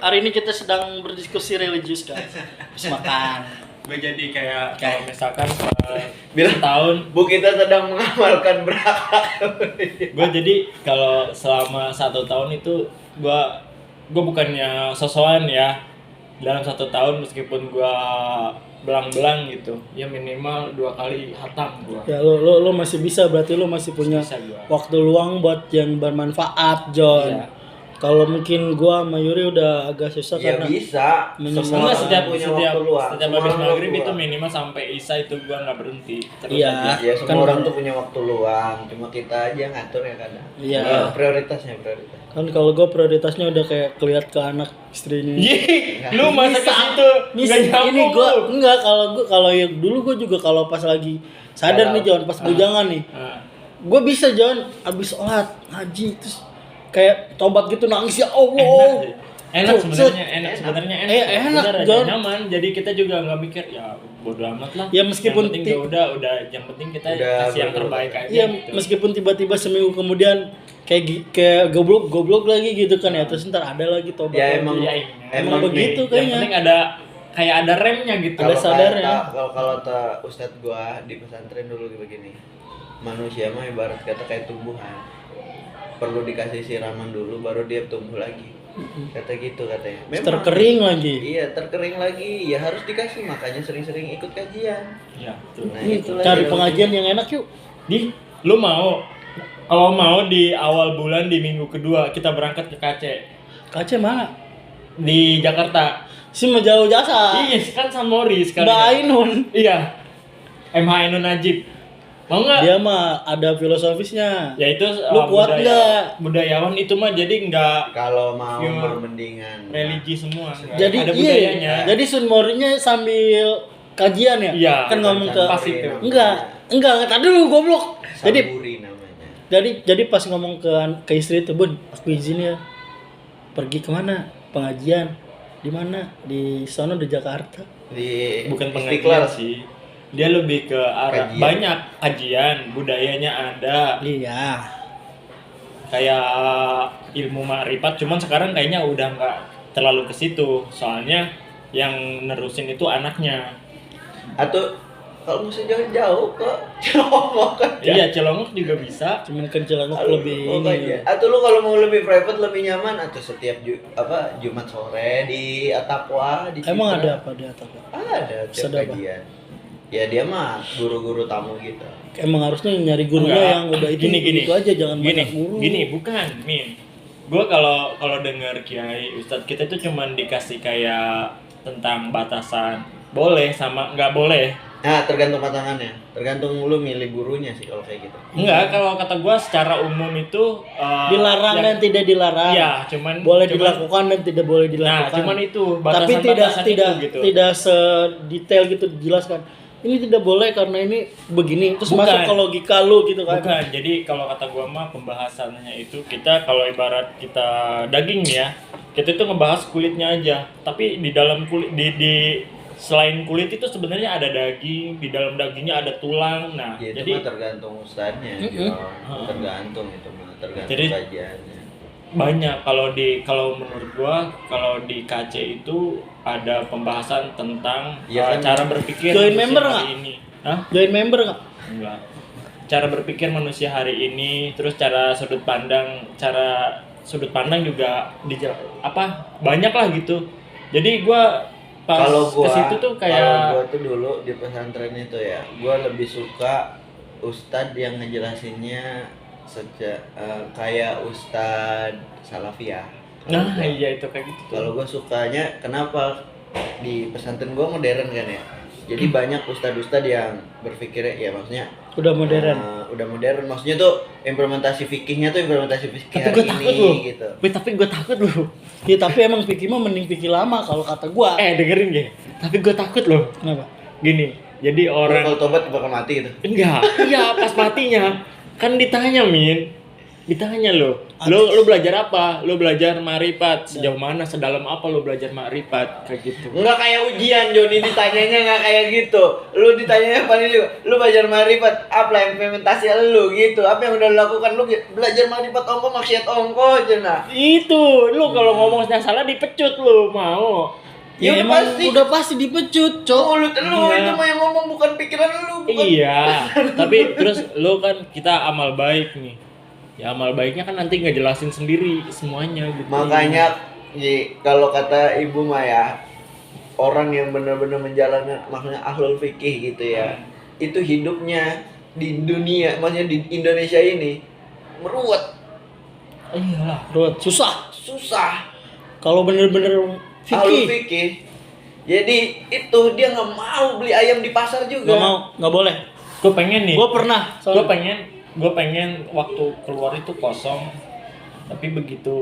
hari ini kita sedang berdiskusi religius guys. Habis makan. Gue jadi kayak kalau misalkan Bilang setahun Bu kita sedang mengamalkan berakal. gue jadi kalau selama 1 tahun itu gue bukannya sosokan ya, dalam 1 tahun meskipun gue belang-belang gitu ya minimal 2 kali hatam gue. Ya lo masih bisa, berarti lo masih punya Bisa gua. waktu luang buat yang bermanfaat, John. Iya. Kalau mungkin gua sama Yuri udah agak susah Ya karena bisa. Menyusul. Semua Enggak, setiap punya waktu luang. setiap Semua habis orang maghrib waktu itu luang. minimal sampai isya itu gue nggak berhenti terus Iya. aja. Ya Kan semua orang kalau- tuh punya waktu luang, cuma kita aja ngatur ya kadang. Iya. Prioritasnya. kan kalau gua prioritasnya udah kayak keliat ke anak istrinya. Iya, lu masa ke situ Mis, nggak nyambung ini gua lu. enggak, kalau ya dulu gua juga kalau pas lagi sadar nih John, pas bujangan nih. Ah. Gue bisa John, abis sholat ngaji terus kayak tobat gitu nangis ya Allah. Enak sih. Enak Tuh, sebenarnya, set. enak sebenarnya enak. Enak, Bener aja, John. nyaman. Jadi kita juga nggak mikir ya bodo amat lah. Ya, meskipun yang penting udah yang penting kita Udah kasih yang bener-bener. terbaik aja Iya, gitu. meskipun tiba-tiba seminggu kemudian kayak goblok lagi gitu kan ya, terus ntar ada lagi tobat. Ya, lagi. emang- Iya, emang begitu Yang kayaknya. penting ada kayak ada remnya gitu. Ada sadar ya. Kalau Ustadz gua di pesantren dulu begini. Manusia mah ibarat kata kayak tumbuhan. Perlu dikasih siraman dulu baru dia tumbuh lagi. Kata gitu katanya. Terus terkering lagi. Iya, terkering lagi. Ya harus dikasih, makanya sering-sering ikut kajian. Iya, betul. Nah, Nih, itulah cari yang- pengajian yang enak yuk. Di lu mau kalau mau di awal bulan di minggu kedua kita berangkat ke KC Kace mana? di Jakarta. Si mau jauh jasa. Iya, kan Samori sekarang. Mbak Ainun. Iya. MH Ainun Najib. Mau nggak? Dia mah ada filosofisnya. Ya itu Lu kuat nggak? budayawan itu mah jadi nggak Kalau mau Pure mendingan religi semua. nggak Jadi ada iya, budayanya. jadi Sun Morinya sambil kajian ya? Iya, Kan ngomong ke pas itu. Enggak, tadi dulu goblok. Jadi Saburi namanya. jadi pas ngomong ke istri itu, "Bun, aku izin ya. Pergi kemana? Pengajian. Di mana? Di sono di Jakarta." Di Bukan Istiqlal. pengajian sih. Dia lebih ke arah Kajian. banyak kajian, budayanya ada. Iya. Kayak ilmu ma'rifat, cuman sekarang kayaknya udah nggak terlalu ke situ. Soalnya yang nerusin itu anaknya. Atau kalau mau jauh-jauh kok ngomong kan. Iya, Celongok juga bisa. Cuman kan Cilangkap Kalau lebih mau ini. kajian. Atau lu kalau mau lebih private lebih nyaman atau setiap Jumat sore di Ataqwa di Emang Citra. ada apa di atas? Ada tiap Ada apa? kajian. Ya dia mah guru-guru tamu gitu. Emang harusnya nyari gurunya Enggak. yang udah itu Gini. itu aja, jangan Gini, banyak guru. gini bukan, Min. Gue kalau dengar kiai ustadz kita tuh cuman dikasih kayak tentang batasan boleh sama nggak boleh. Nah, tergantung pasangannya. Tergantung lu milih gurunya sih kalau kayak gitu. Enggak, kalau kata gue secara umum itu Dilarang yang- dan tidak dilarang. Iya, cuman Boleh cuman- dilakukan dan tidak boleh Nah, dilakukan. cuman itu Tapi batasan-batasan tidak itu gitu. tidak sedetail gitu dijelaskan. Ini tidak boleh karena ini begini. Terus Bukan. masuk ke logika lu gitu kan. Bukan, jadi kalau kata gua mah pembahasannya itu kita kalau ibarat kita daging nih ya, kita itu ngebahas kulitnya aja. Tapi di dalam kulit di selain kulit itu sebenarnya ada daging, di dalam dagingnya ada tulang. Nah, Ya, itu jadi mah tergantung ustadznya. Mm-mm. Tergantung itu mah, tergantung Jadi- kajiannya. banyak kalau menurut gua kalau di KC itu ada pembahasan tentang Ya kan, cara berpikir join manusia member hari nggak? ini. Hah? Join member nggak? Enggak. Cara berpikir manusia hari ini, terus cara sudut pandang juga banyak lah gitu. Jadi gua pas Kalau ke gua situ tuh kalau kayak gua tuh dulu di pesantren itu ya, gua lebih suka ustadz yang ngejelasinnya kayak ustadz salafiyah. nah iya itu kayak gitu. Kalau gue sukanya kenapa di pesantren gue modern kan ya. Jadi banyak ustadz-ustadz yang berpikirnya ya maksudnya Udah modern. udah modern maksudnya tuh implementasi fikihnya tuh implementasi fikih Tapi hari gue takut ini loh. gitu. Tapi gue takut loh. Ya tapi emang pikir mah mending pikir lama kalau kata gua. Dengerin ya. Tapi gue takut loh. Kenapa? Gini, jadi orang Kalau tobat bakal mati gitu. enggak, iya pas matinya kan ditanya Min, Ditanya lu belajar apa? Lu belajar ma'rifat sejauh mana, sedalam apa lu belajar ma'rifat kayak gitu. Enggak kayak ujian Joni, ditanyanya enggak kayak gitu. Lu ditanyanya paling juga, lu belajar ma'rifat, apa implementasi lu gitu. Apa yang udah lu lakukan? Lu belajar ma'rifat ongko, maksiat ongko aja nah. Itu, lu kalau ngomongnya salah dipecut lu, mau. Ya, Ya emang udah pasti dipecut, Cok. Mulut lu Iya. itu mah yang ngomong, bukan pikiran lu, bukan. Iya, tapi terus lu kan kita amal baik nih. Ya amal baiknya kan nanti ngejelasin sendiri semuanya gitu. Makanya kalau kata Ibu Maya, orang yang benar-benar menjalankan, maksudnya ahlul fikih gitu ya, itu hidupnya di dunia, maksudnya di Indonesia ini meruwet, Iyalah. Ruwet, susah. susah. Kalau bener-bener Ahlul fikih, fikih. Jadi itu dia nggak mau beli ayam di pasar juga. nggak mau, nggak boleh. Gue pengen nih. Gue pernah. Gue pengen waktu keluar itu kosong, tapi begitu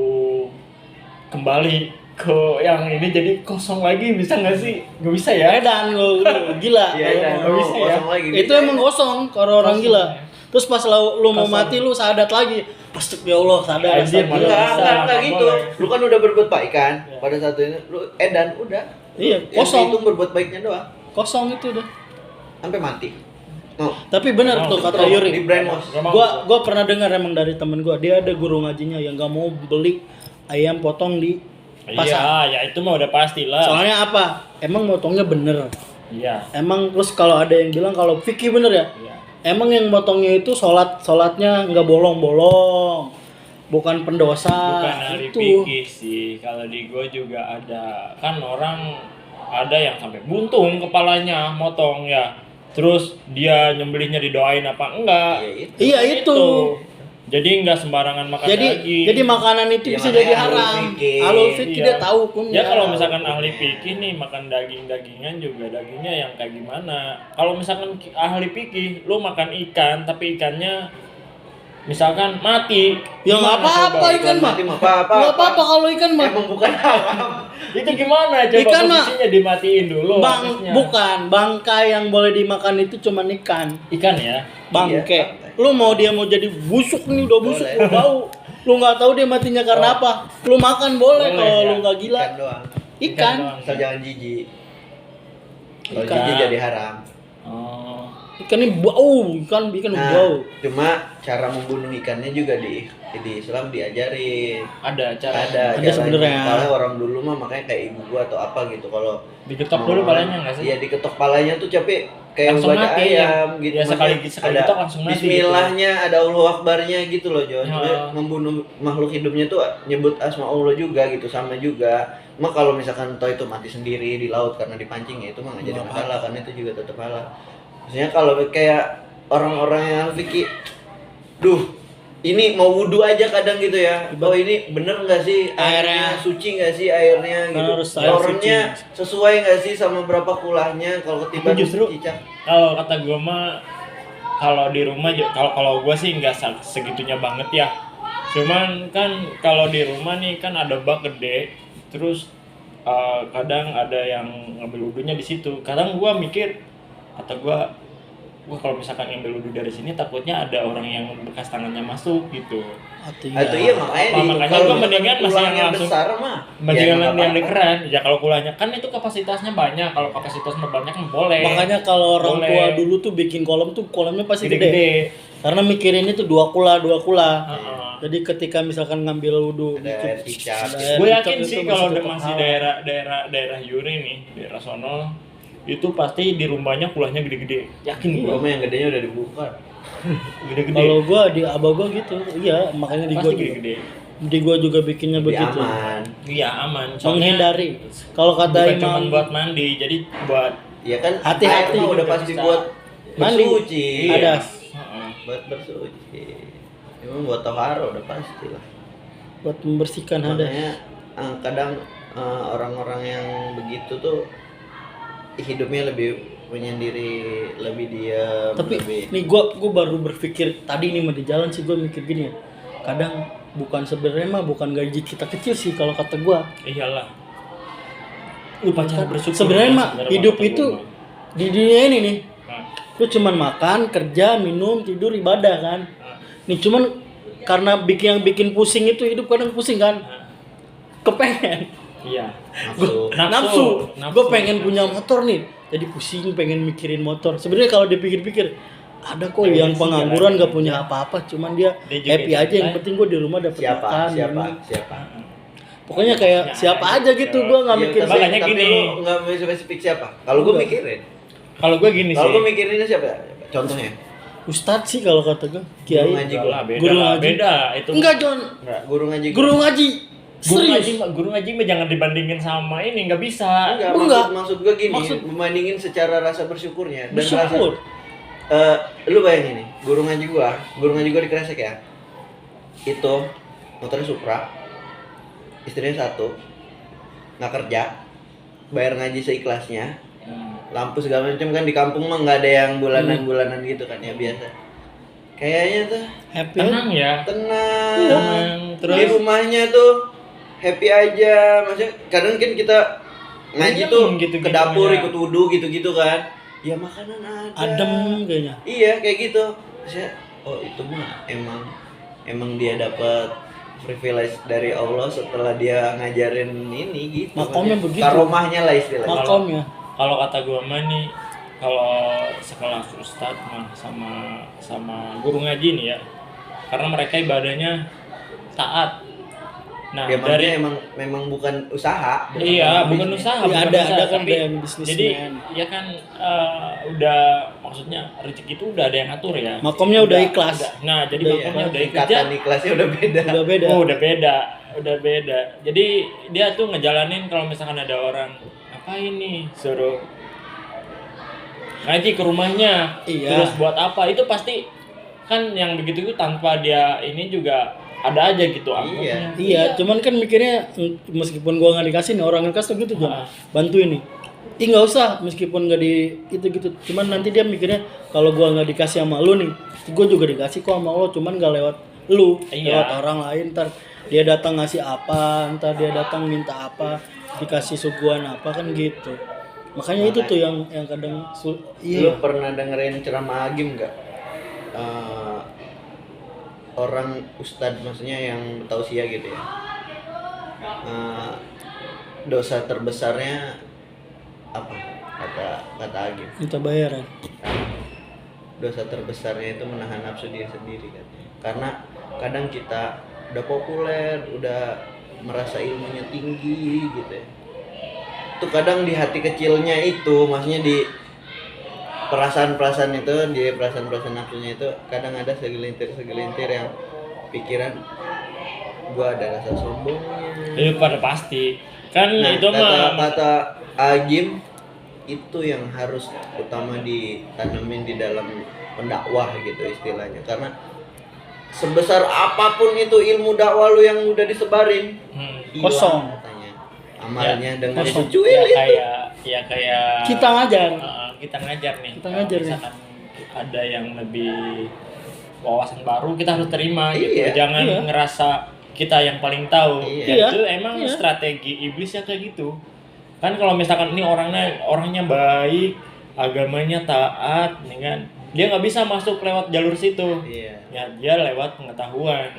kembali ke yang ini jadi kosong lagi, bisa nggak sih? Gak bisa ya? Edan lu gila. Iya, dan nggak bisa ya. kosong lagi. Itu emang kosong kalau orang Kosong, gila. ya. Terus pas lu mau Kosong. mati lu sadat lagi. Astagfirullah, sadar. Anjir, astagfirullah. malah. Enggak Nggak gitu. boleh. Lu kan udah berbuat baik kan? Ya. Pada saat itu lu edan udah. Iya, Yang kosong. itu berbuat baiknya doang Kosong itu udah. sampai mati. Oh, Tapi benar Mau, tuh kata di Yuri. brainwash. Nggak mau. Gua pernah dengar emang dari temen gua, dia ada guru ngajinya yang nggak mau beli ayam potong di pasar. Iya, ya itu mah udah pasti lah. Soalnya apa? Emang motongnya bener. Iya. Emang terus kalau ada yang bilang kalau fikih bener ya. Iya. Emang yang motongnya itu sholatnya nggak bolong-bolong, bukan pendosa. Bukan ahli itu. fikih sih. Kalau di gua juga ada. Kan orang ada yang sampai buntung kepalanya motong ya. Terus dia nyembelihnya didoain apa enggak? Iya, itu. Iya itu. Jadi enggak sembarangan makan daging. Jadi makanan itu Ya, bisa makanya jadi ahlul haram. fikih. Ahlul fikih Iya. dia tahu hukumnya. Ya kalau misalkan ahli fikih nih makan daging-dagingan juga dagingnya yang kayak gimana? Kalau misalkan ahli fikih lu makan ikan tapi ikannya misalkan mati. Ya nggak Gimana apa-apa coba? ikan mah. mati mah apa-apa. Nggak apa-apa kalau ikan mah. Emang bukan haram. Itu gimana coba Ikan mah- posisinya dimatiin dulu harusnya. Bukan, bangkai yang boleh dimakan itu cuma ikan. Ikan ya. Bangke. Iya, Lu mau dia mau jadi busuk nih, udah busuk, Boleh. lu bau. Lu nggak tahu dia matinya karena apa. Lu makan boleh, Boleh, kalau ya. lu nggak gila. Ikan doang. Ikan. doang. Asal jangan jijik. Kalau Ikan. jijik jadi haram. Oh. Ikan ini bau, ikan Nah, bau. cuma cara membunuh ikannya juga di Islam diajarin. Ada cara. Ada Ada sebenarnya. Kalau orang dulu mah makanya kayak ibu gua atau apa gitu, kalau Diketok dulu palanya enggak sih? Iya, diketok palanya tuh capek kayak Langsung baca mati, ayam ya. gitu. Ya, sekali Maksudnya sekali ada ketok langsung mati. Bismillahnya, ada Allahu Akbarnya gitu loh, Jon. Ya. Jadi membunuh makhluk hidupnya tuh nyebut asma Allah juga gitu, sama juga. Mah kalau misalkan toh itu mati sendiri di laut karena dipancing ya itu mah nggak jadi Nggak masalah, karena itu juga tetap halal. Maksudnya kalau kayak orang-orang yang fikih, duh, ini mau wudhu aja kadang gitu ya. Oh ini bener nggak sih airnya, suci nggak sih airnya gitu. Harus air Orangnya sesuai nggak sih sama berapa kulahnya, kalau ketiban Itu justru- cicak. Kalau kata gua mah kalau di rumah kalau gua sih nggak segitunya banget ya. Cuman kan kalau di rumah nih kan ada bak gede, terus kadang ada yang ngambil wudhunya di situ. Kadang gua mikir, kata gua kalau misalkan ngambil wudhu dari sini takutnya ada orang yang bekas tangannya masuk gitu. Atau Atau iya makanya Makanya kalau gua misalkan mendingan masih tulang yang yang langsung- besar mah. Mendingan nggak yang di apa-apa. keran. Ya kalau kulahnya kan itu kapasitasnya banyak. Kalau kapasitasnya banyak kan boleh. Makanya kalau orang Boleh. tua dulu tuh bikin kolam tuh kolamnya pasti gede. gede-gede. Karena mikirin itu dua kula. Heeh. Jadi ketika misalkan ngambil wudhu, Ada air cicak. ada air Gue cicak yakin itu sih kalau tetap masih halal. daerah Yuri nih, daerah sono itu pasti di rumahnya kulahnya gede-gede. Yakin gue. Gua mah yang gedenya udah dibuka. Gede-gede. Kalau gua di abah gua gitu, iya makanya di gua pasti juga. gede-gede. Di gua juga bikinnya Lebih begitu. aman. Iya aman. Menghindari. Kalau kata bukan cuma Imam buat mandi, jadi buat Ya kan Hati-hati air mah udah juga pasti bisa. buat Mandi. bersuci. Ada. Heeh. Buat bersuci. Emang buat toharo udah pasti lah. buat membersihkan hadas. Makanya kadang orang-orang yang begitu tuh hidupnya lebih menyendiri, lebih diam, Tapi lebih nih gua baru berpikir tadi nih mah di jalan sih gua mikir gini ya. Kadang bukan sebenarnya mah bukan gaji kita kecil sih kalau kata gua. Iyalah. Lu pacar bersyukur. Sebenarnya mah sebenarnya hidup kata itu gua mah. di dunia ini nih Nah, lu cuman makan, kerja, minum, tidur, ibadah kan. Nih cuman karena yang bikin pusing itu hidup kadang pusing kan. Kepengen. Iya. Nafsu. Gue pengen punya motor nih. Jadi pusing pengen mikirin motor. Sebenarnya kalau dipikir-pikir ada kok yang pengangguran gak punya apa-apa, cuman dia juga happy aja. Yang penting gue di rumah dapet makan. Siapa? Pokoknya kayak siapa aja gitu, gue nggak mikir. Makanya tapi gini. lu nggak spesifik siapa. Kalau gue mikirin. Kalau gue gini sih. Kalau gue mikirinnya siapa? Contohnya? Ustadz sih kalau kata gue. Kiai. Guru ngaji gue. Guru ngaji. Beda itu. Enggak John. Enggak, guru ngaji. Guru ngaji. Serius. Guru ngaji mah jangan dibandingin sama ini, nggak bisa. Enggak. Maksud gue gini, membandingin secara rasa bersyukurnya dan Bersyukur. lu bayangin nih, guru ngaji gua di Kresek ya. Itu motornya Supra. Istrinya satu. Nggak kerja. Bayar ngaji seikhlasnya. Lampu segala macam kan di kampung mah nggak ada yang bulanan gitu kan ya biasa. Kayaknya tuh Happy. Tenang ya. tenang. Terus Di rumahnya tuh happy aja. Maksudnya kadang kan kita ngaji tuh gitu-gitu ke dapur ya. ikut wudu gitu-gitu kan. Ya makanan ada. Adem kayaknya. Iya kayak gitu. Maksudnya oh itu mah emang dia dapat privilege dari Allah setelah dia ngajarin ini gitu. Makomnya Maksudnya, begitu. Karomahnya lah istilahnya. Makomnya. kalau kata gue mah nih, kalau sekelas ustadz mah sama guru ngaji nih ya, karena mereka ibadahnya taat. Nah Ya dari memang bukan usaha. iya bukan usaha, Ya, bukan usaha, ada kan tapi yang bisnismen. jadi ya kan udah maksudnya rezeki itu udah ada yang ngatur ya. Makomnya udah ikhlas. Nah jadi Udah makomnya ya, udah ikhlas. tingkatan ikhlasnya udah beda. Udah beda. Oh, udah beda. Jadi dia tuh ngejalanin kalau misalkan ada orang apa ini suruh ngaji ke rumahnya, Iya. terus buat apa? Itu pasti kan yang begitu itu tanpa dia ini juga ada aja gitu angkotnya. Iya, cuman kan mikirnya meskipun gua nggak dikasih nih orang yang kasih gitu John. Bantu ini. Nggak usah meskipun nggak di itu gitu. Cuman nanti dia mikirnya kalau gua nggak dikasih sama lu nih, gua juga dikasih kok sama lo, cuman nggak lewat lu, Iya. lewat orang lain. Ntar dia datang ngasih apa, ntar dia datang minta apa, dikasih suguhan apa kan gitu. Makanya itu tuh yang kadang Lu pernah dengerin ceramah Agim nggak? Orang ustadz maksudnya yang tausiah gitu ya. Dosa terbesarnya apa? Kata Agim. minta bayaran. Dosa terbesarnya itu menahan nafsu diri sendiri kan. Karena kadang kita udah populer, udah merasa ilmunya tinggi gitu ya. Itu kadang di hati kecilnya itu, maksudnya di perasaan-perasaan itu, di perasaan-perasaan nafsunya itu kadang ada segelintir yang pikiran gua ada rasa sombongnya. Itu pada pasti. Kan Nah, itu mah kata Agim itu yang harus utama ditanemin di dalam pendakwah gitu istilahnya, karena sebesar apapun itu ilmu dakwah lu yang udah disebarin hilang Kosong. katanya amalnya dengan kosong. secuil itu. kayak Kita ngajar. Kita ngajar nih. Kita ngajar nih. Misalkan ada yang lebih wawasan baru, kita harus terima Iya, gitu. Jangan iya. ngerasa kita yang paling tahu. Iya. Itu emang Iya. strategi iblis ya kayak gitu. Kan kalau misalkan ini orangnya baik, agamanya taat, ya kan? Dia nggak bisa masuk lewat jalur situ. Iya. Ya dia lewat pengetahuan.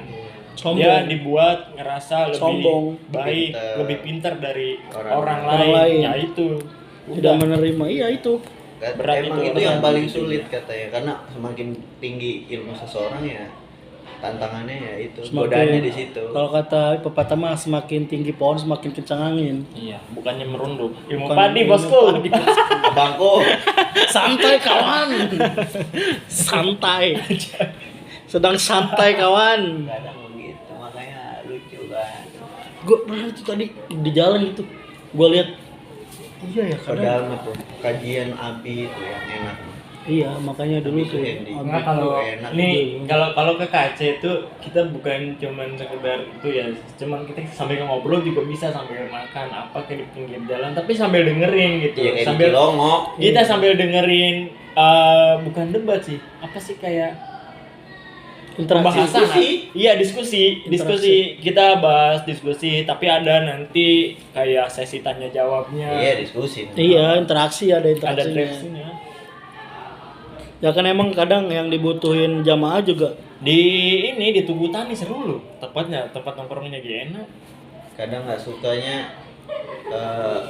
Sombong. Dia dibuat ngerasa lebih Sombong. baik, Pinter. lebih pintar dari Orang lain. lain. Ya itu. Tidak menerima. Iya itu. Berat Emang itu, itu yang berat. paling sulit katanya, karena semakin tinggi ilmu seseorang ya tantangannya ya itu, godaannya di situ. Kalau kata pepatah mah semakin tinggi pohon semakin kencang angin. Iya, bukannya merunduk. Ilmu Bukan padi, ilmu bosku. padi. Abangku Santai kawan. Santai. Sedang santai kawan. kadang begitu, makanya lucu kan. Gue pernah itu tadi di jalan gitu. Gue lihat. Iya ya kadang. Padahal mah tuh kajian Abi itu yang enak. Iya makanya dulu tuh. Handy. Abi. Nah, kalau enak. nih kalau ke KC itu kita bukan cuman sekedar itu ya, cuman kita sambil ngobrol juga bisa, sambil makan apa kayak di pinggir jalan, tapi sambil dengerin gitu. Iya kayak Sambil di Cilongo. kita sambil dengerin bukan debat sih, apa sih kayak Interaksi. pembahasan. Iya, diskusi. Kita bahas diskusi, tapi ada nanti kayak sesi tanya jawabnya. Iya diskusi. Iya interaksi ada Ada interaksinya. drive-nya. Ya kan emang kadang yang dibutuhin jamaah juga Di ini di Tugu Tani seru loh, tepatnya tempat nongkrongnya enak. Kadang nggak sukanya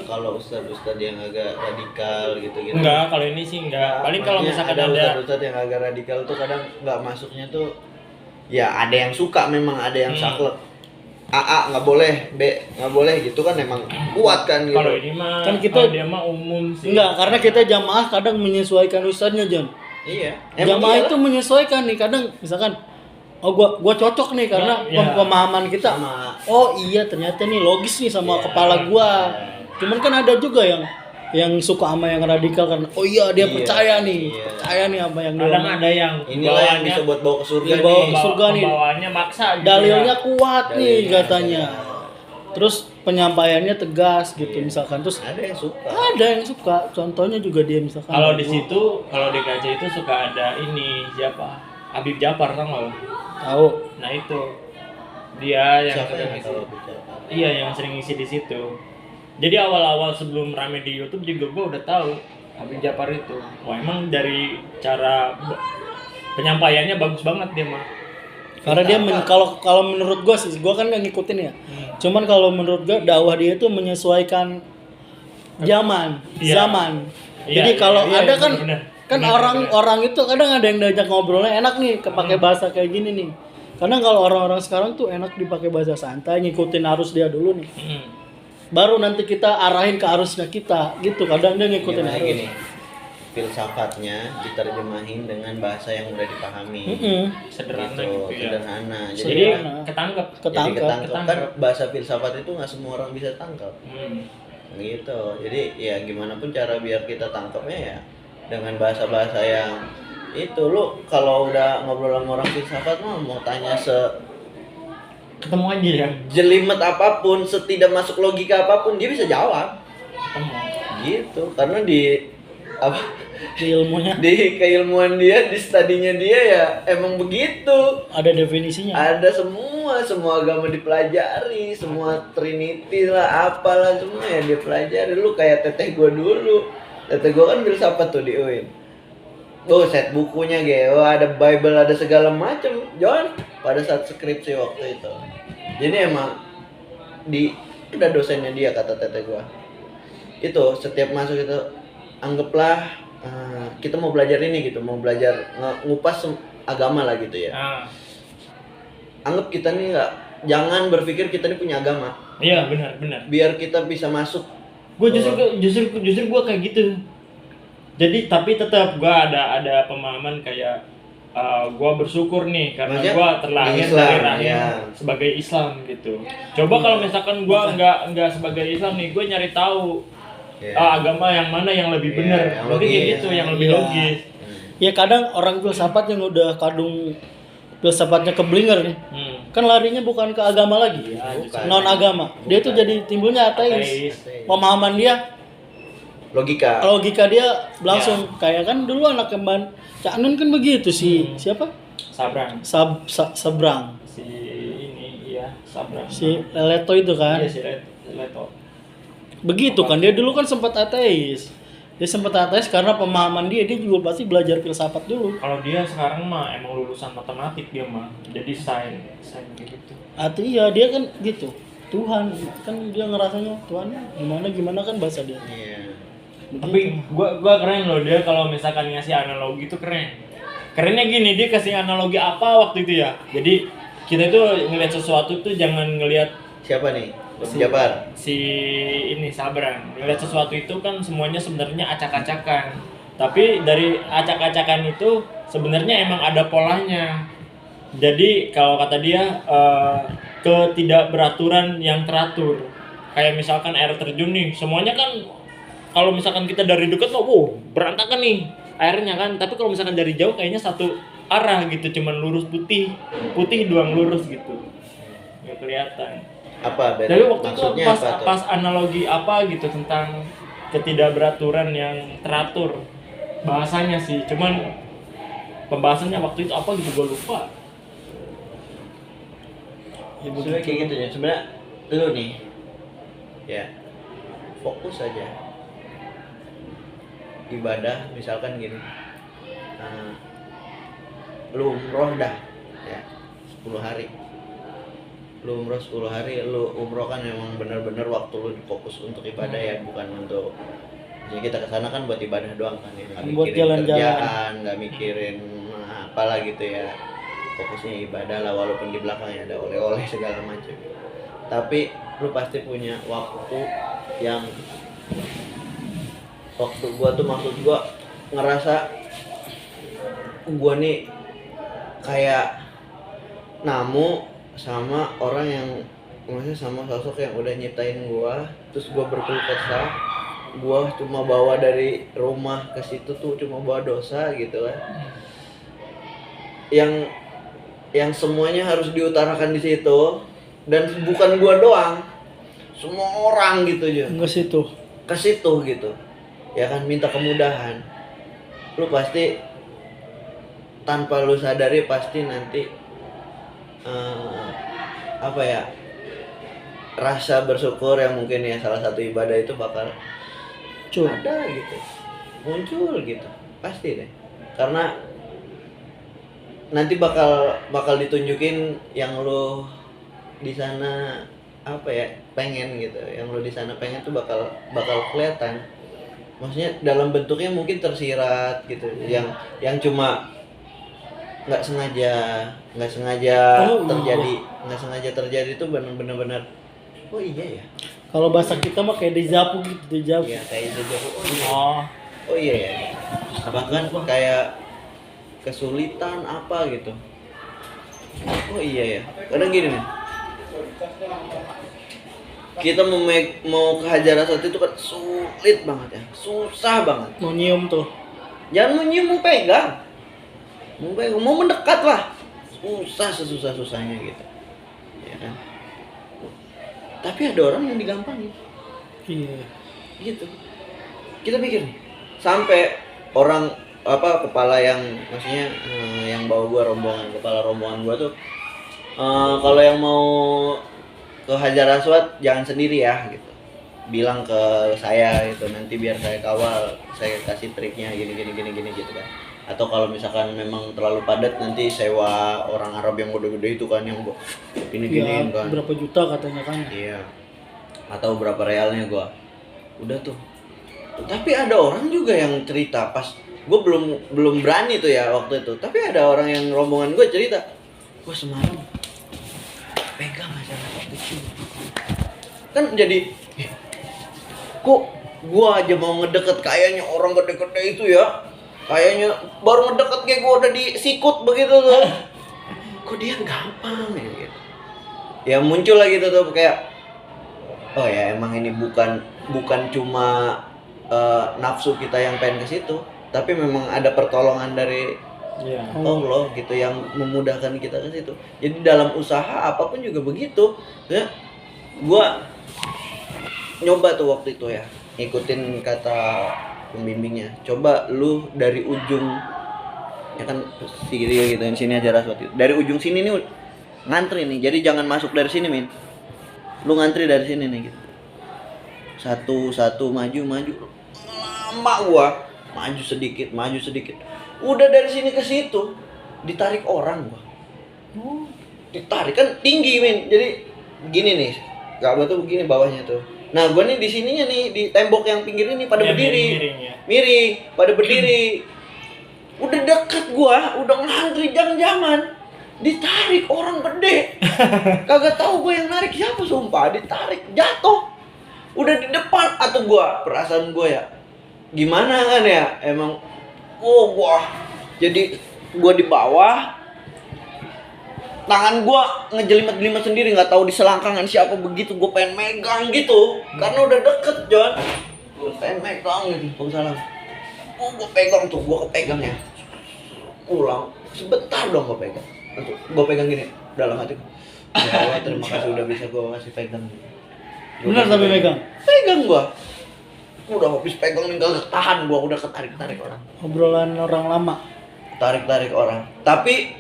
kalau ustadz yang agak radikal gitu-gitu. Enggak, kalau ini sih enggak. Paling kalau Maksudnya misalkan ada ada ustadz yang agak radikal tuh kadang nggak masuknya tuh, ya ada yang suka memang, ada yang saklek. A nggak boleh, B nggak boleh gitu kan, emang kuat kan gitu. kalau ini mah Kan kita- kalau dia mah umum sih. Enggak, karena kita jamaah kadang menyesuaikan ustadznya, John. Iya. Jamaah iyalah. itu menyesuaikan nih, kadang misalkan oh gua cocok nih karena Ya. pemahaman kita. Sama. Oh iya, ternyata nih logis nih sama Ya. kepala gua. Cuman kan ada juga yang suka sama yang radikal karena oh iya dia Iya, percaya nih. iya. Percaya nih apa yang dia Kadang omong. ada yang Inilah yang bisa buat bawa ke surga Iya, bawa nih. ke surga nih. Pembawaannya maksa gitu Dalilnya ya. kuat nih Dalilnya katanya. Terus penyampaiannya tegas gitu misalkan. Terus Ada yang suka. ada yang suka. Contohnya juga dia misalkan. Kalau di situ, kalau di KC itu suka ada ini siapa? Habib Jafar, tau nggak lo? tahu. Nah itu dia yang Siapa sering yang ngisi. tahu bicara? Iya, yang sering ngisi di situ. Jadi awal-awal sebelum rame di YouTube juga gue udah tahu Habib Jafar itu. Wah emang dari cara penyampaiannya bagus banget dia mah. Karena dia kalau menurut gua sih, gua kan nggak ngikutin ya. Cuman kalau menurut gua dakwah dia itu menyesuaikan zaman, Iya. zaman. Iya, Jadi iya, kalau iya, ada kan bener. kan Bener, orang-orang itu kadang ada yang diajak ngobrolnya enak nih kepake bahasa kayak gini nih. Karena kalau orang-orang sekarang tuh enak dipakai bahasa santai, ngikutin arus dia dulu nih. Baru nanti kita arahin ke arusnya kita, gitu. Kadang dia ngikutin Gimana arus. gini, filsafatnya diterjemahin dengan bahasa yang mudah dipahami. Sederhana Gitu, gitu ya. sederhana. Jadi Jadi Sederhana. ketangkep. jadi Ketangkep. ketangkep. Kan bahasa filsafat itu nggak semua orang bisa tangkap. Gitu. Jadi ya gimana pun cara biar kita tangkapnya ya dengan bahasa-bahasa yang itu. Lu kalau udah ngobrol sama orang filsafat mah mau tanya Ketemu aja ya. sejelimet apapun, setidak masuk logika apapun dia bisa jawab. Ketemu. Gitu. Karena di apa Di ilmunya di keilmuan dia, di studinya dia ya emang begitu. ada definisinya. Ada semua agama dipelajari, semua Trinity lah, apalah semua ya dia pelajari. Lu kayak teteh gua dulu. Teteh gua kan filsafat tuh di UIN. Oh, set bukunya gitu, ada Bible, ada segala macam. John pada saat skripsi waktu itu. Jadi emang ada dosennya dia, kata teteh gua. Itu setiap masuk itu anggaplah kita mau belajar ini gitu, mau belajar ngupas agama lah gitu ya. Nah, Anggap kita nih jangan berpikir kita nih punya agama. iya benar. Biar kita bisa masuk. Gue justru gue kayak gitu. Jadi tapi tetap gue ada pemahaman kayak gue bersyukur nih karena Maksudnya gue terlahir Islam, dari rahim ya. sebagai Islam gitu. Coba kalau misalkan gue nggak sebagai Islam nih, gue nyari tahu Ya. agama yang mana yang lebih Iya, benar. yang Mungkin kayak logis. gitu, yang lebih Iya. logis. Ya kadang orang filsafat yang udah kadung filsafatnya keblinger nih, kan larinya bukan ke agama lagi, Bukan. non agama. Dia tuh jadi timbulnya ateis. Ateis. Pemahaman dia, Logika. logika dia langsung kayak kan dulu anak kemban Cak Nun kan begitu sih. Siapa? Sabrang. Sebrang. Si ini iya, Sabrang. Si Leleto itu kan. Iya si Leto. Begitu kan dia dulu kan sempat ateis. Dia sempat ateis karena pemahaman dia juga pasti belajar filsafat dulu. Kalau dia sekarang mah emang lulusan matematik dia mah. Jadi sains kayak gitu. Iya dia kan gitu. Tuhan kan dia ngerasanya Tuhan gimana kan bahasa dia. Iya. Tapi gua keren loh dia kalau misalkan ngasih analogi itu keren. Kerennya gini, dia kasih analogi apa waktu itu ya. Jadi kita itu ngelihat sesuatu tuh jangan ngelihat Siapa nih? Jabar. si ini Sabrang. Ngelihat sesuatu itu kan semuanya sebenarnya acak-acakan. Tapi dari acak-acakan itu sebenarnya emang ada polanya. Jadi kalau kata dia ketidakberaturan yang teratur. Kayak misalkan air terjun nih, semuanya kan kalau misalkan kita dari dekat wow, berantakan nih airnya kan. Tapi kalau misalkan dari jauh kayaknya satu arah gitu, cuman lurus putih doang lurus gitu. Nggak kelihatan. Apa beda? Tapi waktu itu Maksudnya pas, apa tuh? pas analogi apa gitu tentang ketidakberaturan yang teratur bahasanya sih, cuman pembahasannya waktu itu apa gitu gue lupa. Sebenarnya kayak gitu ya. Sebenarnya lu nih ya fokus aja ibadah, misalkan gini. Lu umroh dah ya 10 hari. Lu umroh 10 hari, lu umroh kan memang benar-benar waktu lu difokus untuk ibadah ya, bukan untuk jadi kita kesana kan buat ibadah doang kan ya, nggak Buat mikirin jalan-jalan. kerjaan, nggak mikirin apalah gitu ya, fokusnya ibadah lah, walaupun di belakangnya ada oleh-oleh segala macam. Tapi lu pasti punya waktu yang waktu gua tuh maksud gua ngerasa gua nih kayak namu sama orang yang maksudnya sama sosok yang udah nyiptain gua, terus gua berkeluh kesah, gua cuma bawa dari rumah ke situ tuh cuma bawa dosa gitu kan, yang semuanya harus diutarakan di situ, dan bukan gua doang, semua orang gitu aja Enggak situ. ke situ gitu ya kan, minta kemudahan. Lu pasti tanpa lu sadari pasti nanti apa ya, rasa bersyukur yang mungkin ya salah satu ibadah itu bakal ada gitu, muncul gitu pasti deh, karena nanti bakal ditunjukin yang lu di sana apa ya pengen gitu, yang lu di sana pengen tuh bakal kelihatan, maksudnya dalam bentuknya mungkin tersirat gitu, yang cuma nggak sengaja Oh, terjadi, nggak sengaja terjadi itu benar-benar oh iya ya, Kalau bahasa kita mah kayak dejavu gitu, dejavu. ya kayak itu Oh, oh iya ya, bahkan kayak kesulitan apa gitu, oh iya ya, kadang gini nih, kita mau ke Hajar Aswad itu kan sulit banget ya, susah banget, Mau nyium tuh. jangan mau nyium, mau pegang, mau mendekat lah, susah sesusah-susahnya gitu ya kan, tapi ada orang yang digampangin Iya. gitu. Kita pikir nih, sampai orang apa kepala yang maksudnya yang bawa gua kepala rombongan gua tuh kalau yang mau ke Hajar Aswad jangan sendiri ya gitu, bilang ke saya gitu, nanti biar saya kawal, saya kasih triknya gini gitu kan. Atau kalau misalkan memang terlalu padat nanti sewa orang Arab yang gede-gede itu kan, yang gini-giniin Ya, kan. berapa juta katanya kan. Iya. Atau berapa realnya gua. Udah tuh. Tapi ada orang juga yang cerita pas gua belum berani tuh ya waktu itu. Tapi ada orang yang rombongan gua cerita, gua semalam pegang aja waktu itu. Kan jadi kok gua aja mau ngedeket kayaknya orang gede-gede itu ya. Kayaknya baru ngedeket kayak gua udah disikut begitu tuh. Kok dia gampang ya gitu. Ya muncul lagi tuh kayak oh ya emang ini bukan cuma nafsu kita yang pengen ke situ, tapi memang ada pertolongan dari iya. Allah gitu yang memudahkan kita ke situ. Jadi dalam usaha apapun juga begitu ya. Gua nyoba tuh waktu itu ya, ngikutin kata pembimbingnya, coba lu dari ujung ya kan sini gitu, sini aja Aswad itu. Dari ujung sini nih ngantri nih, jadi jangan masuk dari sini Min, lu ngantri dari sini nih gitu, satu maju lama gua maju sedikit udah dari sini ke situ ditarik orang gua, ditarik kan tinggi Min, jadi begini nih Ka'bah tuh begini bawahnya tuh. Nah, gua nih di sininya nih di tembok yang pinggir ini pada Ya, berdiri. miring-miring ya. Miring, pada berdiri. Udah deket gua, udah ngantri jam-jaman. Ditarik orang gede. Kagak tahu gua yang narik siapa sumpah, ditarik, jatuh. Udah di depan atau gua, perasaan gua ya. Gimana kan ya? Emang gua jadi gua di bawah, tangan gua ngejelimet-jelimet sendiri, nggak tahu di selangkangan siapa begitu, gua pengen megang gitu karena udah deket John, gua pengen megang gitu. Salam, gua pegang tuh, gua kepegang ya, pulang sebentar dong gua pegang, gua pegang gini dalam hati, ya Allah terima kasih udah bisa gua kasih pegang. Benar tapi pegang gua udah habis pegang nih, gak tahan gua, udah ketarik orang, Obrolan orang lama. tarik orang, tapi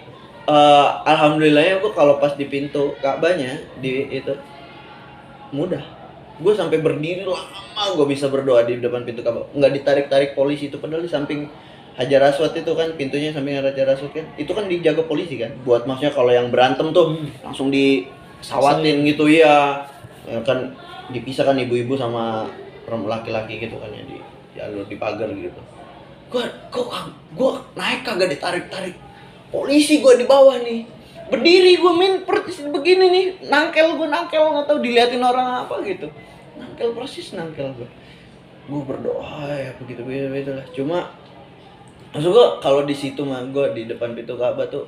alhamdulillahnya gua kalau pas di pintu Ka'bahnya di itu mudah, gua sampai berdiri lama gua bisa berdoa di depan pintu Ka'bah, nggak ditarik polisi itu, padahal di samping Hajar Aswad itu kan pintunya samping Hajar Aswad kan, itu kan dijaga polisi kan, buat maksudnya kalau yang berantem tuh langsung disawatin gitu ya, kan dipisahkan ibu-ibu sama laki-laki gitu kan ya di jalur di pagar gitu. Gua naik kagak ditarik-tarik. Polisi gua di bawah nih. Berdiri gua persis begini nih. Nangkel enggak tahu diliatin orang apa gitu. Nangkel gua. Gua berdoa ya begitu lah. Cuma maksud gua kalau di situ mah gua di depan pintu Ka'bah tuh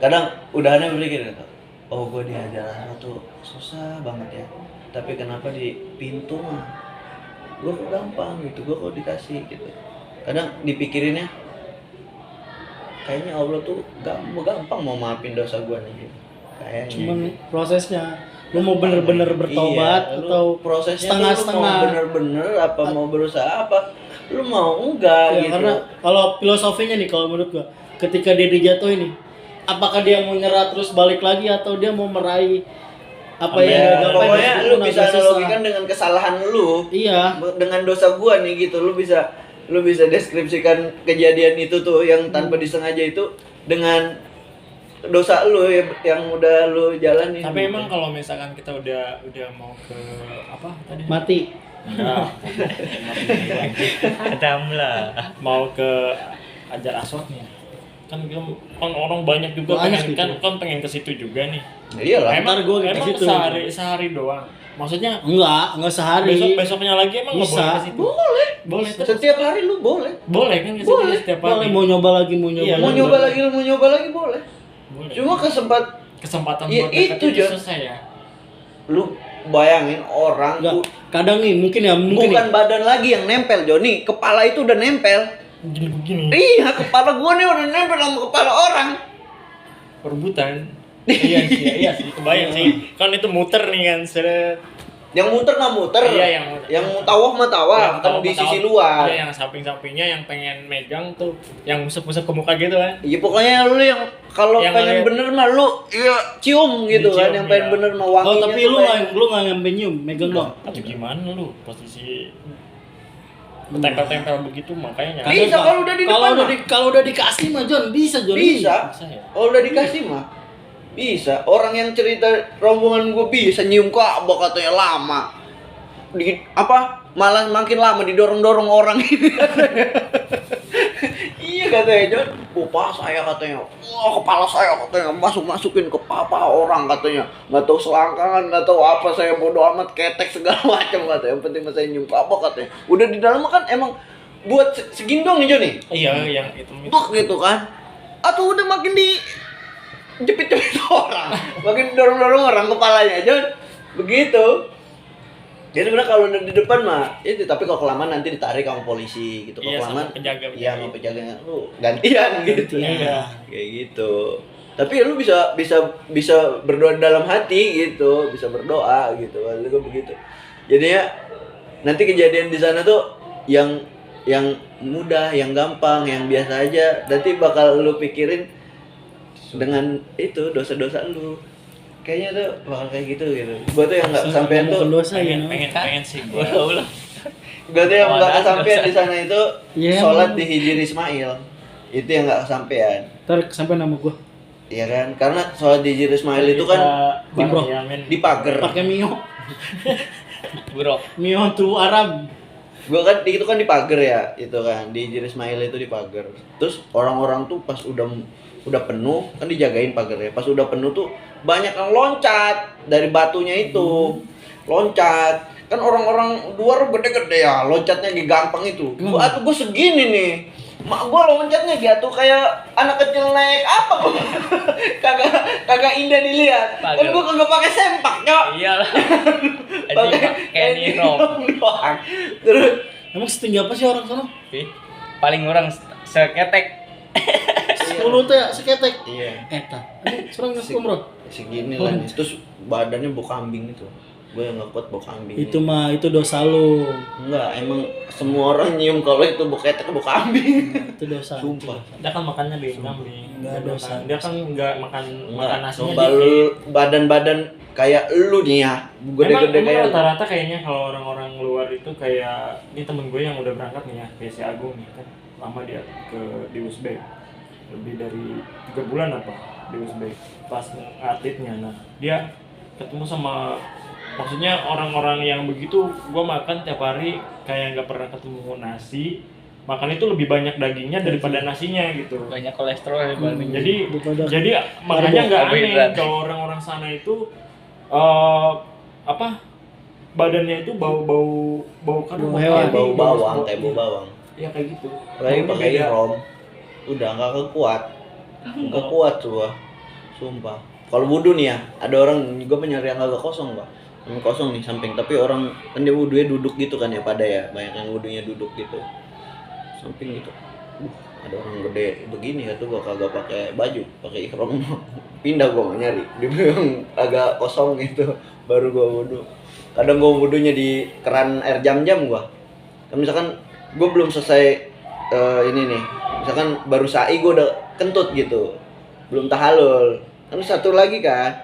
kadang udahannya berpikir gitu. Gua diajar tuh susah banget ya. Tapi kenapa di pintu mah gua kok gampang gitu. Gua kok dikasih gitu. Kadang dipikirinnya kayaknya Allah tuh gampang mau maafin dosa gua nih gitu. Kayaknya cuman prosesnya lu mau bener-bener bertobat atau prosesnya setengah-setengah, mau bener-bener apa mau berusaha apa lu mau enggak ya, gitu. karena kalau filosofinya nih kalau menurut gua ketika dia dijatuhin nih, apakah dia mau nyerah terus balik lagi atau dia mau meraih apa yang dia gapai? Pokoknya lu meskipun bisa agak susah. analogikan dengan kesalahan lu Iya, dengan dosa gua nih gitu. Lu bisa deskripsikan kejadian itu tuh yang tanpa disengaja itu dengan dosa lu yang udah lu jalani. Tapi emang kalau misalkan kita udah mau ke apa tadi? mati. Nah, mau ke Hajar Aswad nih. Kan orang banyak juga Banyak pengen ke situ juga nih. Iyalah. Ntar gua ke Emang situ. sehari doang. Maksudnya Enggak sehari. besoknya lagi emang nggak Bisa. boleh ke situ. Boleh terus. Setiap hari lu boleh. Boleh kan ke situ setiap Boleh, hari. mau nyoba lagi, mau nyoba Iya, lagi. Mau nyoba lagi boleh. Boleh. Cuma kesempatan Ya, buat dekat itu, itu Jon. susah ya. lu bayangin orang Enggak, kadang nih mungkin bukan nih. badan lagi yang nempel, Joni, kepala itu udah nempel. Begini. Iya, kepala gua nih udah nempel sama kepala orang. Perebutan. Iya sih, kebayang sih. Kan itu muter nih kan, seret. Yang muter mah muter. Iya, yang muter. Yang tawaf mah tawaf, Yang kan tahu- di tahu- sisi luar. Iya, yang samping-sampingnya yang pengen megang tuh, yang musuk-musuk ke muka gitu kan. Iya, pokoknya lu yang kalau Yang pengen ngeliat- bener mah lu cium gitu kan, Dicium, yang pengen iya. bener mah wanginya. Oh, tapi tuh lu pengen- nggak nyampe nyium, megang doang. Atau gimana lu posisi tempel-tempel begitu makanya. Bisa kalau udah di depan mah. Kalau udah dikasih mah Jon, bisa Jon. Bisa. Bisa ya? Kalau udah dikasih mah bisa. Orang yang cerita rombongan gue bisa nyium Ka'bah katanya lama. Malah makin lama didorong-dorong orang ini. Iya katanya Jon, bapak saya katanya, kepala saya katanya masukin ke papa orang katanya, nggak tahu selangkangan, nggak tahu apa, saya bodo amat, ketek segala macam katanya, yang penting saya nyium Ka'bah katanya. Udah di dalam kan emang buat segindong nih Jon nih. Iya, yang itu. Buk gitu kan. Atau udah makin jepit-jepit orang, makin dorong-dorong orang kepalanya Jon. Begitu. Jadi sebenarnya kalau udah di depan mah itu, tapi kalau kelamaan nanti ditarik sama polisi gitu. Kalau Iya, kelamaan sama penjaga. iya sama penjaganya lu gantian gitu. Iya. Kayak gitu. Tapi lu bisa berdoa dalam hati gitu, bisa berdoa gitu. Lalu begitu. Jadinya nanti kejadian di sana tuh yang mudah, yang gampang, yang biasa aja, nanti bakal lu pikirin dengan itu dosa-dosa lu. Kayaknya tuh bakal kayak gitu. Gua tuh yang nggak sampean tuh, dosa ya. pengen sih. gua tuh yang nggak kesampean di sana itu Iya, sholat emang. di Hijri Ismail. Itu yang nggak kesampean. Ntar sampai nama gua. Iya kan? Karena sholat di Hijri Ismail itu kan Bro. di pagar. Pakai mio. Bro. Mio tuh Arab. Gua kan itu kan di pagar ya, itu kan di Hijri Ismail itu di pagar. Terus orang-orang tuh pas udah penuh kan dijagain pagarnya. Pas udah penuh tuh banyak yang loncat dari batunya itu. Loncat. Kan orang-orang luar gede-gede ya, loncatnya gampang itu. Gua segini nih. Mak gua loncatnya gitu kayak anak kecil naik apa gua. kagak indah dilihat. Kan gua kagak pakai sempak, Cok. Iyalah. Kayak nirong doang. Terus Emang setinggi apa sih orang sana? Paling orang seketek. 10 tuh ya, seketek. iya. Eta. Serang nggak bro? Segini lah nih. Terus badannya bau kambing itu. Gue yang nggak kuat bau kambing. Itu mah itu dosa lu. Enggak, emang semua orang nyium kalau itu bau ketek bau kambing. Itu dosa. Sumpah. Dia kan makannya di kambing. Nggak dosa. Dia kan nggak makan nasinya Coba dikit. lu badan-badan kayak lu nih ya. Gede-gede Emang kayak lu. rata-rata kayaknya kalau orang-orang luar itu kayak ini temen gue yang udah berangkat nih ya, kayak si Agung nih kan. lama dia di Uzbek, lebih dari 3 bulan apa di Uzbek pas ngatitnya. Nah dia ketemu sama, maksudnya orang-orang yang begitu, gue makan tiap hari kayak nggak pernah ketemu nasi, makan itu lebih banyak dagingnya daripada nasinya gitu. Banyak kolesterol dibanding. Jadi makanya nggak aneh Karbohidrat. kalau orang-orang sana itu apa, badannya itu bau karena hewan. Bau bawang, kayak bau bawang. ya kayak gitu. Lagi Baunya pakai beda. ihram. Udah nggak kuat. Nggak kuat gua. Sumpah. Kalau wudu nih ya, ada orang juga nyari yang agak kosong, Pak. Yang kosong nih samping, tapi orang kan dia wudunya duduk gitu kan ya, pada ya. Banyak yang wudunya duduk gitu. Samping gitu. Ada orang gede begini ya tuh, gua kagak pakai baju, pakai ihram. Pindah gua nyari. Dia bilang agak kosong gitu, baru gua wudu. Kadang gua wudunya di keran air jam-jam gua. Kan misalkan gua belum selesai ini nih. Misalkan baru sa'i gua udah kentut gitu. Belum tahalul. Kan satu lagi kan.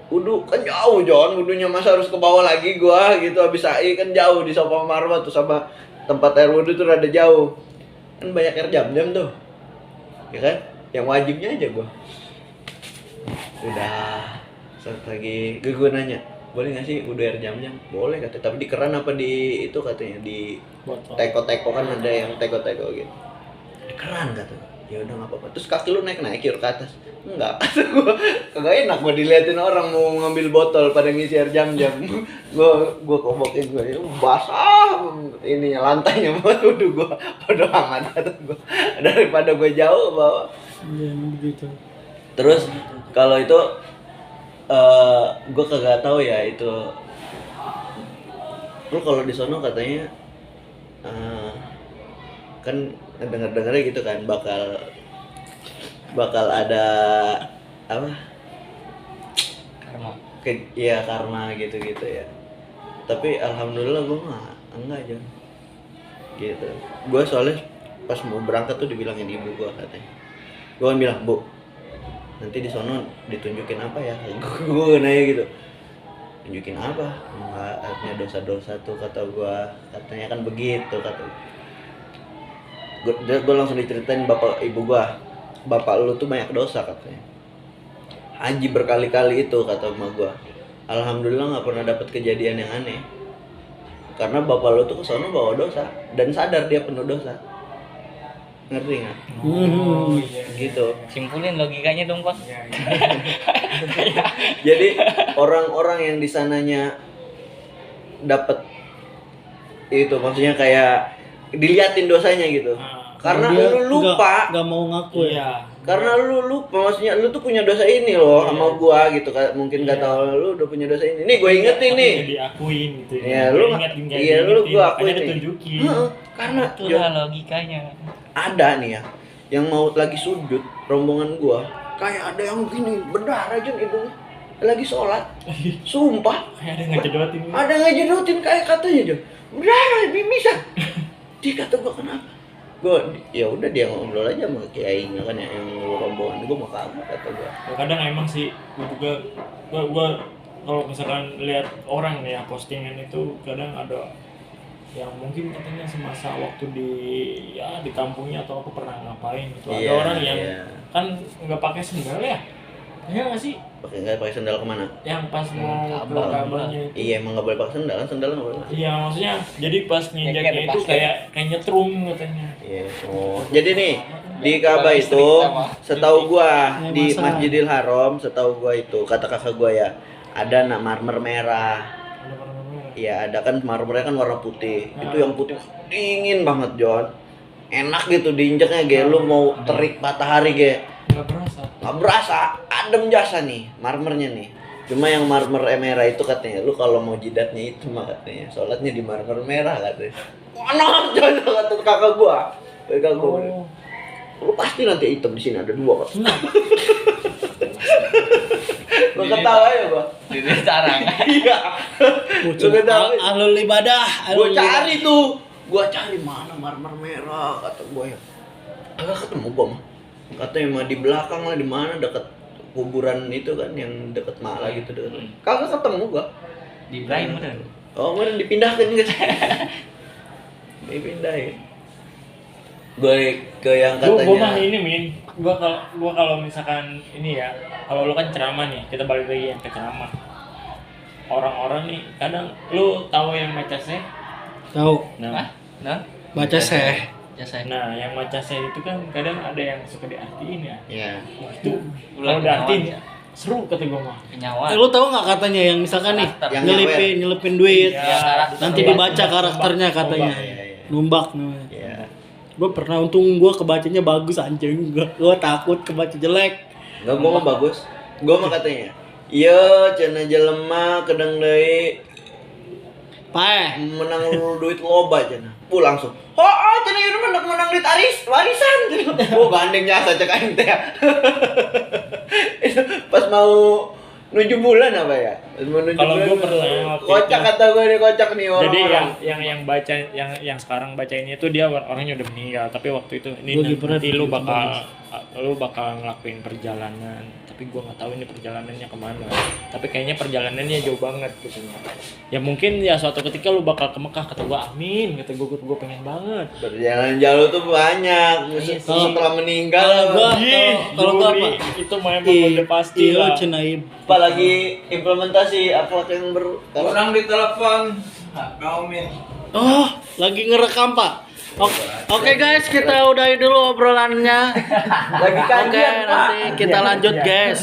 Wudu kan jauh Jon, wudunya masa harus ke bawah lagi gua gitu, habis sa'i kan jauh di Safa Marwah tuh sama tempat air wudu tuh rada jauh. Kan banyak air jam-jam tuh. Ya kan? Yang wajibnya aja gua. Udah. Satu lagi gue nanya, boleh nggak sih wudu air jam-jam? Boleh kata, tapi di keran apa di itu katanya di Botol. teko-teko kan ada yang teko-teko gitu. Di keran kata. Ya udah nggak apa-apa. Terus kaki lu naik yuk ke atas. Enggak, kata gua. Kagak enak gua diliatin orang mau ngambil botol pada ngisi air jam-jam. gua kobokin gua, ya basah ininya lantainya buat udah gua. Bodo amat kata gua. Daripada gua jauh ke bawah. Iya, begitu. Terus kalau itu gua kagak tahu ya itu. Lu kalau di sono katanya kan dengar-dengarnya gitu kan bakal ada apa? Karma. Iya karma gitu-gitu ya. Tapi alhamdulillah gue enggak aja. Gitu. Gue soalnya pas mau berangkat tuh dibilangin ibu gue katanya. Gue kan bilang, "Bu, nanti di sono ditunjukin apa ya?" Gue nanya gitu. Tunjukin apa? Enggak, artinya dosa-dosa tuh kata gue. Katanya kan begitu kata. Gue langsung diceritain bapak ibu gue. Bapak lu tuh banyak dosa katanya. Haji berkali-kali itu kata emak gua. Alhamdulillah nggak pernah dapat kejadian yang aneh. Karena bapak lu tuh kesono bawa dosa dan sadar dia penuh dosa. Ngerti nggak? Oh, iya. Gitu. Simpulin logikanya dong, Pak. Iya, Jadi orang-orang yang di sananya dapat itu maksudnya kayak diliatin dosanya gitu. Karena Dia lu lupa. nggak mau ngaku ya. Iya. Karena lu lupa, maksudnya lu tuh punya dosa ini loh sama gua gitu kan. Mungkin gak tahu lu udah punya dosa ini. Nih gua ingetin nih. Makanya diakuin gitu ya. Iya, lu iya lu gua akuin makanya nih. ditunjukin. Heeh, karena Itulah logikanya. ada nih ya yang mau lagi sujud rombongan gua, kayak ada yang gini berdarah aja hidungnya. Lagi sholat. Sumpah, Kayak ada ngejedotin. ada ngejedotin kayak katanya aja. Berdarah mimisan. Dia kata gua kenapa? Gua ya udah dia ngobrol aja sama kiainya kan ya yang rombongan gua mau kagak kata gua. Ya, kadang emang sih gua kalau misalkan lihat orang nih ya postingan itu kadang ada yang mungkin katanya semasa waktu di kampungnya atau apa pernah ngapain gitu. Ada Iya, orang yang iya. kan nggak pakai sendal ya. Ya nggak sih? Nggak pakai sendal kemana? Yang pas mau ke Kabel. Ka'bahnya itu. Iya emang nggak boleh pakai sendal kan sendal nggak boleh. Iya maksudnya jadi pas nginjaknya kayak itu lepas kayak nyetrum katanya. Iya. Oh. Jadi nih di Ka'bah itu setahu gua Ya, di masa. Masjidil Haram setahu gua itu kata kakak gua ya ada marmer merah. Ada orang-orang. Iya ada kan marmernya kan warna putih. Itu yang putih dingin banget John. Enak gitu diinjaknya ge lu mau terik matahari ge. Nggak berasa. Nggak berasa, adem jasa nih marmernya nih. Cuma yang marmer merah itu katanya lu kalau mau jidatnya itu mah katanya sholatnya di marmer merah katanya. Mana John kata kakak gua. Kakak gua. Oh. Lu pasti nanti hitam di sini ada dua kok. Gua ketawa ya gua. Jadi sarang. Iya. Pucuk. Lu ketawa. Ahlul ibadah. Gua ahlul cari tuh. Gua cari mana marmer merah kata gua ya. Agak ketemu gua mah. Katanya mah di belakang lah di mana dekat kuburan itu kan yang dekat Mala gitu dekat. Kagak ketemu gua. Di Ibrahim udah. Oh, kemarin dipindahkan gitu. Dipindahin. Gue ke yang Gua mah katanya ini Min, gua kalau misalkan ini ya, kalau lu kan ceramah nih, kita balik lagi yang ke ceramah. Orang-orang nih kadang lu tahu yang macasnya? Tahu. Nah, Nah, Baca seh. jasa. nah yang macasnya itu kan kadang ada yang suka diartiin ya. ya Itu kalau diartiin seru kata gua mah. Kenyawa. Lu tahu nggak katanya yang misalkan nih Yang nyelipin duit, Iya, karakter. nanti dibaca karakternya katanya. Numbak, iya, iya. Numbak namanya. ya Gue pernah, untung gue kebacanya bagus anjing. Gue takut kebaca jelek. nggak gue mah bagus gue mah katanya iya cenah jelema kedeng deui Paeh. menang duit loba cenah langsung cenah ieu menang duit warisan cenah gandeng jasa cek aing teh pas mau nuju bulan apa ya pas mau nuju Kalau bulan gua pernah waktu kocak itu. kata gue nih kocak nih orang Jadi yang baca yang sekarang bacainnya itu dia orangnya udah meninggal, tapi waktu itu ini Gua juga pernah nanti di lu YouTube bakal ngelakuin perjalanan, tapi gua nggak tahu ini perjalanannya kemana. Tapi kayaknya perjalanannya jauh banget gitu. Ya mungkin ya suatu ketika lu bakal ke Mekah, kata gua amin, kata gua pengen banget. berjalan jauh tuh banyak setelah meninggal Kalau gua Juri, apa? itu memang udah pasti Iya, lah. cenaib. apalagi implementasi akhlak yang Orang di telepon. Kau Min. Oh, lagi ngerekam Pak. Oke guys, kita udahi dulu obrolannya. lagi Oke, kajian Pak. nanti kita lanjut guys.